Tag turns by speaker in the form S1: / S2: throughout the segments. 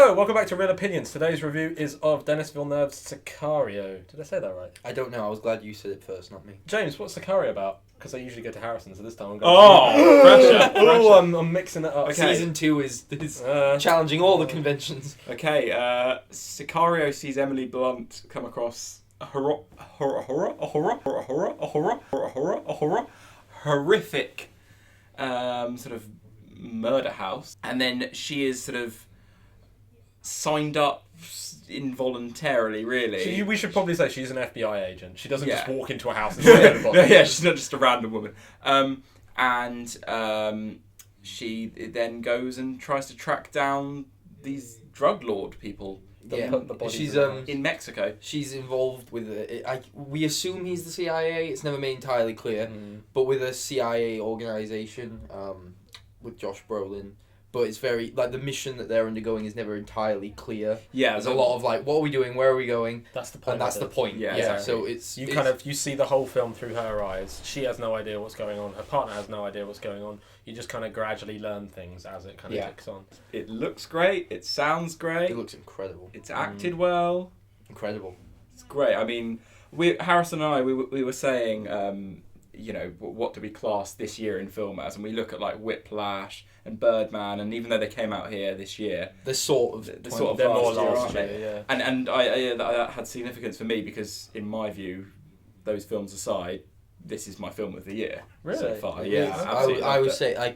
S1: Hello, welcome back to Real Opinions. Today's review is of Denis Villeneuve's Sicario. Did I say that right?
S2: I don't know. I was glad you said it first, not me.
S1: James, what's Sicario about? Because I usually go to Harrison, so this time I'm going
S3: pressure.
S1: Oh, I'm mixing it up.
S2: Okay. Season 2 is challenging all the conventions.
S3: Okay, Sicario sees Emily Blunt come across a horrific sort of murder house, and then she is sort of signed up involuntarily, really.
S1: We should probably say she's an FBI agent. She doesn't just walk into a house and
S3: yeah, she's not just a random woman. She then goes and tries to track down these drug lord people.
S2: She's
S3: in Mexico.
S2: She's involved with we assume he's the CIA. It's never made entirely clear, but with a CIA organization with Josh Brolin. But it's very the mission that they're undergoing is never entirely clear.
S3: Yeah,
S2: there's a lot of what are we doing? Where are we going?
S1: That's the point.
S2: And that's the point.
S3: Yeah.
S2: Exactly.
S3: So
S1: you see the whole film through her eyes. She has no idea what's going on. Her partner has no idea what's going on. You just kind of gradually learn things as it kind of ticks on.
S3: It looks great. It sounds great.
S2: It looks incredible.
S3: It's acted well.
S2: Incredible.
S3: It's great. I mean, Harrison and I we were saying, what do we class this year in film as? And we look at Whiplash and Birdman, and even though they came out here this year,
S2: they're more
S3: last
S1: year,
S3: yeah. And that had significance for me because, in my view, those films aside, this is my film of the year so far. Yeah, absolutely.
S2: I would say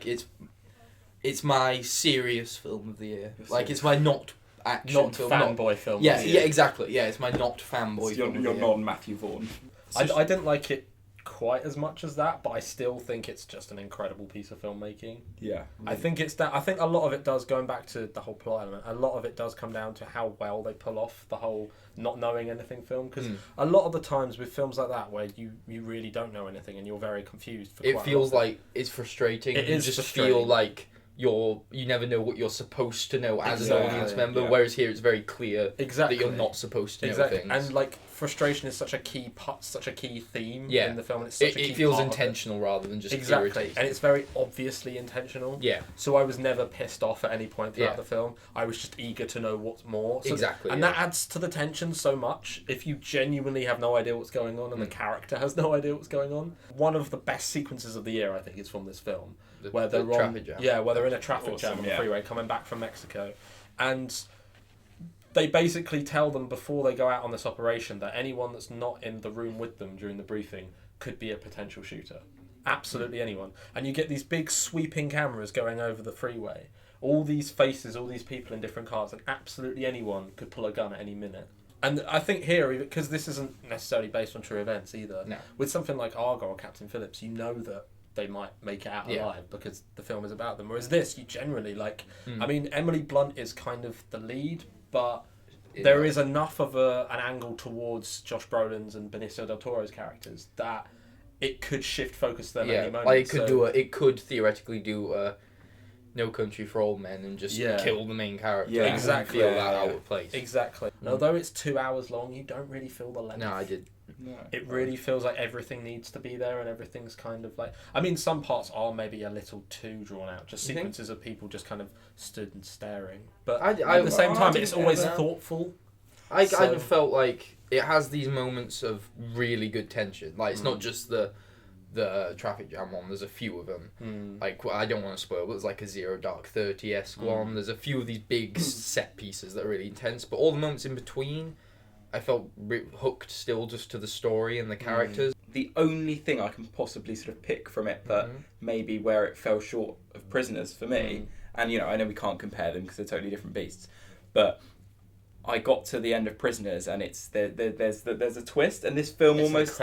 S2: it's my serious film of the year. It's my not action film,
S1: fanboy film.
S2: Yeah, exactly. Yeah, it's my not fanboy film.
S3: You're non-Matthew Vaughn.
S1: I didn't like it quite as much as that, but I still think it's just an incredible piece of filmmaking.
S3: Yeah.
S1: I think I think a lot of it does, going back to the whole plot element, a lot of it does come down to how well they pull off the whole not knowing anything film, because a lot of the times with films like that where you really don't know anything and you're very confused for
S2: it feels like it's frustrating.
S1: It is
S2: just
S1: frustrating.
S2: Feel like you never know what you're supposed to know as an audience member, whereas here it's very clear that you're not supposed to know things.
S1: And frustration is such a key theme in the film. And
S2: it feels intentional rather than just irritating.
S1: And it's very obviously intentional.
S2: Yeah.
S1: So I was never pissed off at any point throughout the film. I was just eager to know what's more. So, and that adds to the tension so much. If you genuinely have no idea what's going on and the character has no idea what's going on, one of the best sequences of the year, I think, is from this film. Where they're in a traffic jam on the freeway coming back from Mexico, and they basically tell them before they go out on this operation that anyone that's not in the room with them during the briefing could be a potential shooter. Absolutely anyone. And you get these big sweeping cameras going over the freeway, all these faces, all these people in different cars, and absolutely anyone could pull a gun at any minute. And I think here, because this isn't necessarily based on true events either, with something like Argo or Captain Phillips, you know that they might make it out alive because the film is about them. Whereas this, you generally I mean, Emily Blunt is kind of the lead, but there is enough of an angle towards Josh Brolin's and Benicio del Toro's characters that it could shift focus to them at any moment.
S2: It could theoretically do No Country for Old Men and just kill the main character.
S1: Yeah, exactly.
S2: Feel that out of place.
S1: Exactly. And although it's 2 hours long, you don't really feel the length.
S2: No, I did.
S3: No.
S1: It really feels like everything needs to be there and everything's kind of I mean, some parts are maybe a little too drawn out. Just sequences of people just kind of stood and staring. But at the same time, it's always thoughtful.
S2: I kind of felt like it has these moments of really good tension. It's not just the traffic jam one. There's a few of them. I don't want to spoil, but there's a Zero Dark 30-esque one. There's a few of these big set pieces that are really intense, but all the moments in between, I felt hooked still just to the story and the characters.
S3: The only thing I can possibly sort of pick from it that maybe where it fell short of Prisoners for me, and I know we can't compare them because they're totally different beasts, but I got to the end of Prisoners and there's a twist, and this film it's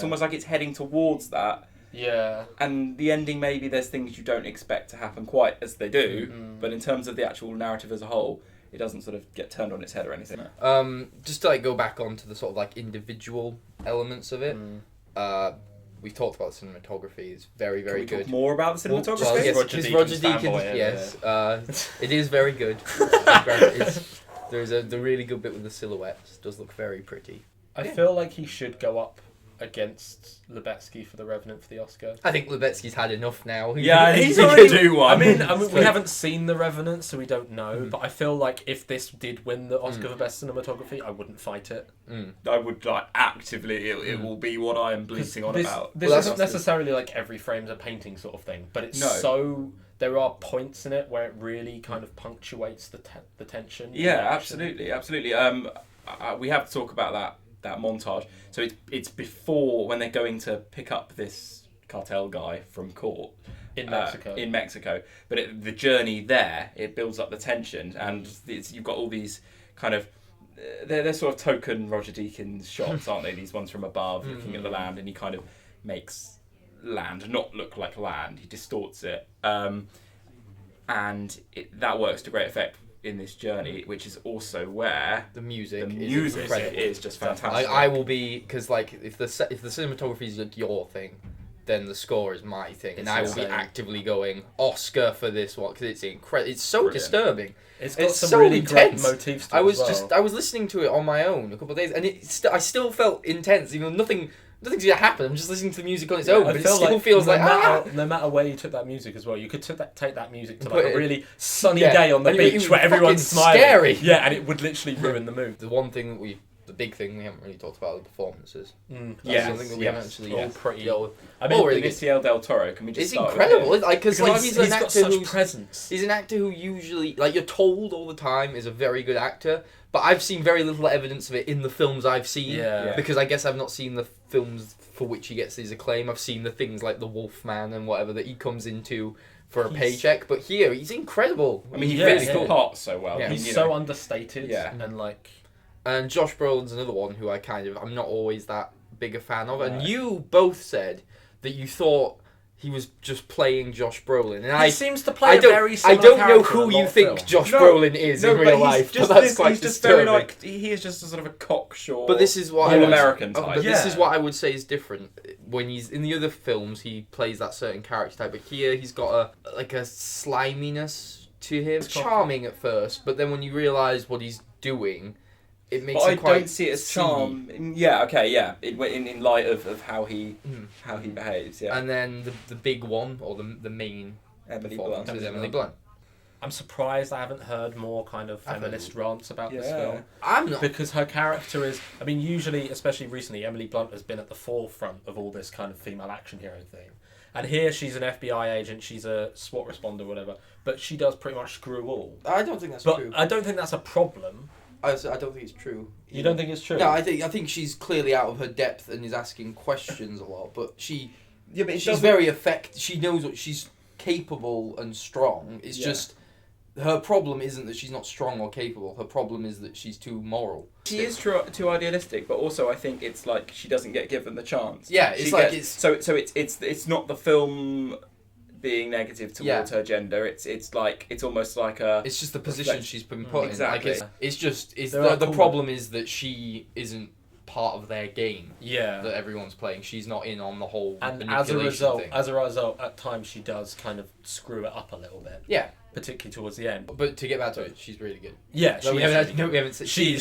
S3: almost like it's heading towards that.
S1: Yeah. And
S3: the ending, maybe there's things you don't expect to happen quite as they do, but in terms of the actual narrative as a whole, it doesn't sort of get turned on its head or anything.
S2: Just to go back onto the sort of individual elements of it. We've talked about the cinematography. It's very, very good.
S3: Talk more about the cinematography?
S2: Well, yes, Roger Deakins. It is very good. There's the really good bit with the silhouettes. It does look very pretty.
S1: I feel like he should go up against Lubetsky for The Revenant for the Oscar.
S2: I think Lubetsky's had enough now.
S3: Yeah,
S1: he's
S3: he
S1: already
S3: could do one.
S1: I mean, we haven't seen The Revenant, so we don't know. But I feel like if this did win the Oscar for Best Cinematography, I wouldn't fight it.
S3: I would actively. It will be what I am bleating on about.
S1: This isn't necessarily like every frame's a painting sort of thing, but it's so. There are points in it where it really kind of punctuates the tension.
S3: Yeah, absolutely. We have to talk about that montage. So it's before when they're going to pick up this cartel guy from court
S1: in Mexico.
S3: But the journey there, it builds up the tension, and you've got all these kind of they're sort of token Roger Deakins shots, aren't they? These ones from above, looking at the land, and he kind of makes land not look like land. He distorts it, and that works to great effect in this journey, which is also where
S2: the music
S3: is just fantastic.
S2: I will be, because like if the cinematography is like your thing, then the score is my thing, and I will be actively going Oscar for this one because it's incredible. It's so disturbing.
S1: It's got some really great motifs to it.
S2: I was listening to it on my own a couple of days, and I still felt intense, even though nothing's gonna happen. I'm just listening to the music on its own, but it still feels like
S1: no matter where you took that music as well, you could take that music to like a really sunny day on the beach where everyone's smiling.
S2: Scary.
S1: Yeah, and it would literally ruin the mood.
S2: The big thing we haven't really talked about are the performances.
S3: Yes,
S2: something that we haven't actually
S1: pretty.
S3: I mean, Benicio del Toro. Can we just?
S2: It's incredible, because
S1: he's got such presence.
S2: He's an actor who usually, like, you're told all the time is a very good actor, but I've seen very little evidence of it in the films I've seen. Because I guess I've not seen the films for which he gets his acclaim. I've seen the things like The Wolfman and whatever that he comes into for a paycheck, but here he's incredible.
S3: I mean, he fits the part so well.
S1: Yeah. He's so understated. And like.
S2: And Josh Brolin's another one who I'm not always that big a fan of. And you both said that you thought he was just playing Josh Brolin. And
S1: he seems to play a very similar character.
S2: I don't know who you think Josh Brolin is in real life, but that's quite disturbing.
S3: Very he is just a sort of a cocksure.
S2: But this is what
S3: American type.
S2: But this is what I would say is different. When he's in the other films, he plays that certain character type, but here he's got a sliminess to him. It's charming at first, but then when you realise what he's doing, it makes
S3: but
S2: it quite
S3: don't see it as charm. In light of how he behaves. Yeah.
S2: And then the big one, or the main
S3: Emily
S2: Blunt.
S1: I'm surprised I haven't heard more kind of feminist rants about this film.
S2: I'm not.
S1: Because her character is... I mean, usually, especially recently, Emily Blunt has been at the forefront of all this kind of female action hero thing. And here she's an FBI agent, she's a SWAT responder, whatever, but she does pretty much screw all.
S2: I don't think that's true.
S1: I don't think that's a problem.
S2: I don't think it's true.
S1: You don't think it's true?
S2: No, I think she's clearly out of her depth and is asking questions a lot, but she's very effective. She knows what she's capable and strong. It's just her problem isn't that she's not strong or capable. Her problem is that she's too moral.
S3: She is too idealistic, but also I think it's like she doesn't get given the chance.
S2: Yeah,
S3: it's not the film being negative towards her gender. It's almost like a.
S2: It's just the position she's been put in.
S3: Exactly.
S2: Like the problem is that she isn't part of their game.
S1: Yeah.
S2: That everyone's playing. She's not in on the whole.
S1: And as a result, at times she does kind of screw it up a little bit.
S2: Yeah.
S1: Particularly towards the end.
S2: But to get back to it, she's really good.
S1: Yeah,
S2: we haven't seen.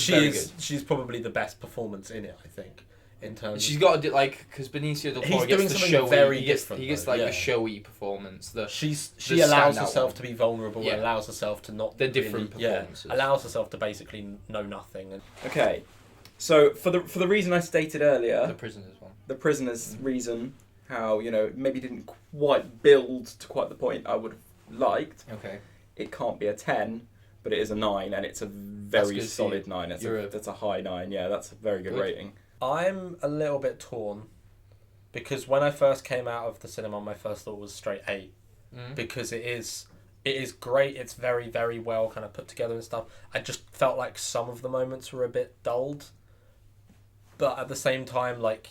S1: She's probably the best performance in it, I think. In terms,
S2: she's got to do because Benicio del Toro gets the showy.
S1: Very
S2: he gets
S1: different,
S2: the showy performance.
S1: She allows herself to be vulnerable. And allows herself to not.
S2: They're different performances.
S1: Allows herself to basically know nothing.
S3: Okay, so for the reason I stated earlier,
S2: the prisoners
S3: reason, how maybe didn't quite build to quite the point I would have liked.
S2: Okay,
S3: it can't be a 10. But it is a 9, and it's a very solid 9. That's a high 9. Yeah, that's a very good rating.
S1: I'm a little bit torn because when I first came out of the cinema, my first thought was straight 8 because it is great. It's very, very well kind of put together and stuff. I just felt like some of the moments were a bit dulled, but at the same time, like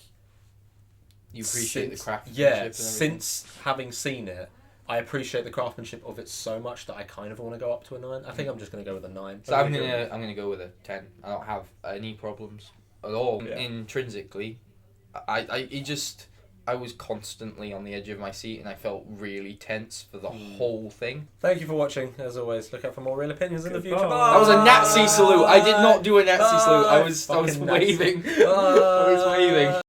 S2: you appreciate the craftsmanship.
S1: Yeah, since having seen it, I appreciate the craftsmanship of it so much that I kind of want to go up to a 9. I think I'm just going to go with a 9.
S2: So I'm gonna go with a 10. I don't have any problems at all intrinsically. I was constantly on the edge of my seat and I felt really tense for the whole thing.
S1: Thank you for watching. As always, look out for more real opinions in the future.
S2: That was a Nazi salute. I did not do a Nazi salute. I was waving. I was waving.